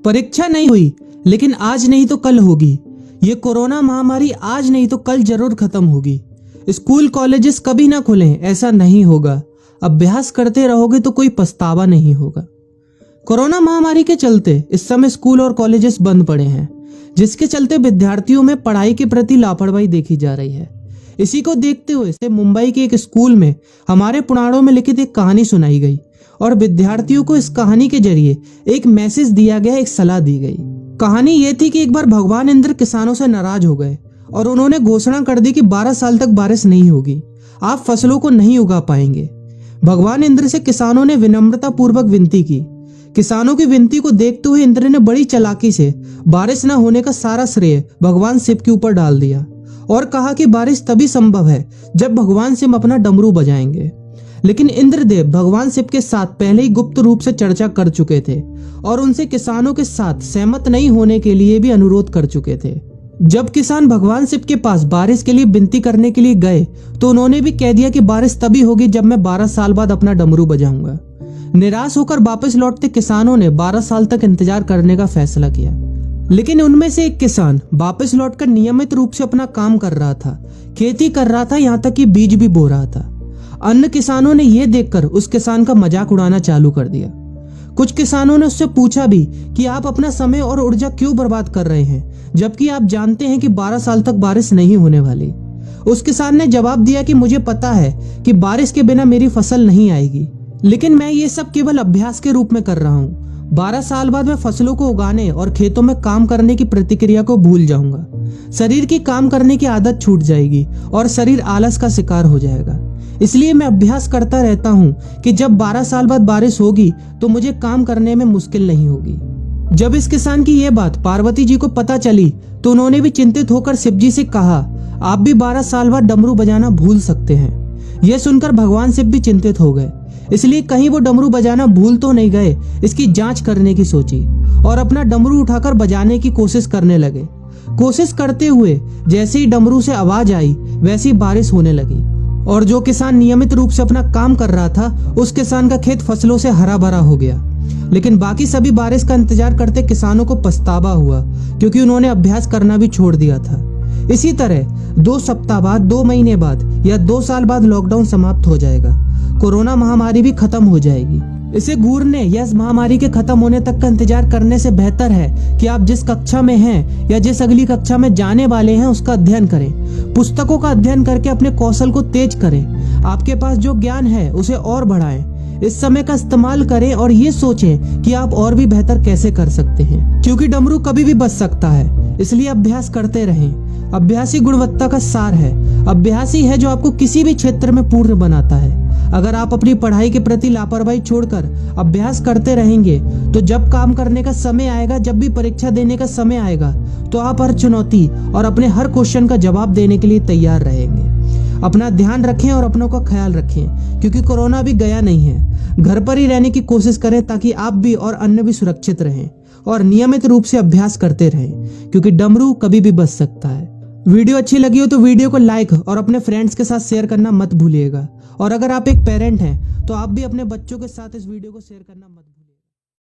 परीक्षा नहीं हुई, लेकिन आज नहीं तो कल होगी। ये कोरोना महामारी आज नहीं तो कल जरूर खत्म होगी। स्कूल कॉलेजेस कभी ना खुलें, ऐसा नहीं होगा। अभ्यास करते रहोगे तो कोई पछतावा नहीं होगा। कोरोना महामारी के चलते इस समय स्कूल और कॉलेजेस बंद पड़े हैं, जिसके चलते विद्यार्थियों में पढ़ाई के प्रति लापरवाही देखी जा रही है। इसी को देखते हुए मुंबई के एक स्कूल में हमारे पुराणों में लिखित एक कहानी सुनाई गई और विद्यार्थियों को इस कहानी के जरिए एक मैसेज दिया गया, एक सलाह दी गई। कहानी ये थी कि एक बार भगवान इंद्र किसानों से नाराज हो गए और उन्होंने घोषणा कर दी कि 12 साल तक बारिश नहीं होगी, आप फसलों को नहीं उगा पाएंगे। भगवान इंद्र से किसानों ने विनम्रता पूर्वक विनती की। किसानों की विनती को देखते हुए इंद्र ने बड़ी चालाकी से बारिश न होने का सारा श्रेय भगवान शिव के ऊपर डाल दिया और कहा कि बारिश तभी संभव है जब भगवान शिव अपना डमरू बजाएंगे। लेकिन इंद्रदेव भगवान शिव के साथ पहले ही गुप्त रूप से चर्चा कर चुके थे और उनसे किसानों के साथ सहमत नहीं होने के लिए भी अनुरोध कर चुके थे। जब किसान भगवान शिव के पास बारिश के लिए विनती करने के लिए गए तो उन्होंने भी कह दिया कि बारिश तभी होगी जब मैं 12 साल बाद अपना डमरू बजाऊंगा। निराश होकर वापस लौटते किसानों ने 12 साल तक इंतजार करने का फैसला किया। लेकिन उनमें से एक किसान वापस लौटकर नियमित रूप से अपना काम कर रहा था, खेती कर रहा था, यहाँ तक कि बीज भी बो रहा था। अन्य किसानों ने यह देखकर उस किसान का मजाक उड़ाना चालू कर दिया। कुछ किसानों ने उससे पूछा भी कि आप अपना समय और ऊर्जा क्यों बर्बाद कर रहे हैं, जबकि आप जानते हैं कि 12 साल तक बारिश नहीं होने वाली। उस किसान ने जवाब दिया कि मुझे पता है कि बारिश के बिना मेरी फसल नहीं आएगी, लेकिन मैं ये सब केवल अभ्यास के रूप में कर रहा हूँ। 12 साल बाद मैं फसलों को उगाने और खेतों में काम करने की प्रतिक्रिया को भूल जाऊंगा। शरीर की काम करने की आदत छूट जाएगी और शरीर आलस का शिकार हो जाएगा। इसलिए मैं अभ्यास करता रहता हूँ कि जब 12 साल बाद बारिश होगी तो मुझे काम करने में मुश्किल नहीं होगी। जब इस किसान की यह बात पार्वती जी को पता चली तो उन्होंने भी चिंतित होकर शिव जी से कहा, आप भी 12 साल बाद डमरू बजाना भूल सकते हैं। यह सुनकर भगवान शिव भी चिंतित हो गए, इसलिए कहीं वो डमरू बजाना भूल तो नहीं गए, इसकी जांच करने की सोची और अपना डमरू उठाकर बजाने की कोशिश करने लगे। कोशिश करते हुए जैसे ही डमरू से आवाज आई वैसी बारिश होने लगी और जो किसान नियमित रूप से अपना काम कर रहा था उस किसान का खेत फसलों से हरा भरा हो गया। लेकिन बाकी सभी बारिश का इंतजार करते किसानों को पछतावा हुआ, क्योंकि उन्होंने अभ्यास करना भी छोड़ दिया था। इसी तरह 2 सप्ताह बाद, 2 महीने बाद या 2 साल बाद लॉकडाउन समाप्त हो जाएगा। कोरोना महामारी भी खत्म हो जाएगी। इसे घूरने या इस महामारी के खत्म होने तक का इंतजार करने से बेहतर है कि आप जिस कक्षा में हैं या जिस अगली कक्षा में जाने वाले हैं उसका अध्ययन करें। पुस्तकों का अध्ययन करके अपने कौशल को तेज करें। आपके पास जो ज्ञान है उसे और बढ़ाएं। इस समय का इस्तेमाल करें और ये सोचें कि आप और भी बेहतर कैसे कर सकते हैं, क्योंकि डमरू कभी भी बच सकता है। इसलिए अभ्यास करते रहें। अभ्यास ही गुणवत्ता का सार है। अभ्यास ही है जो आपको किसी भी क्षेत्र में पूर्ण बनाता है। अगर आप अपनी पढ़ाई के प्रति लापरवाही छोड़कर अभ्यास करते रहेंगे तो जब काम करने का समय आएगा, जब भी परीक्षा देने का समय आएगा, तो आप हर चुनौती और अपने हर क्वेश्चन का जवाब देने के लिए तैयार रहेंगे। अपना ध्यान रखें और अपनों का ख्याल रखें, क्योंकि कोरोना अभी गया नहीं है। घर पर ही रहने की कोशिश करें ताकि आप भी और अन्य भी सुरक्षित रहें और नियमित रूप से अभ्यास करते रहें, क्योंकि डमरू कभी भी बच सकता है। वीडियो अच्छी लगी हो तो वीडियो को लाइक और अपने फ्रेंड्स के साथ शेयर करना मत भूलिएगा। और अगर आप एक पेरेंट हैं तो आप भी अपने बच्चों के साथ इस वीडियो को शेयर करना मत भूलिएगा।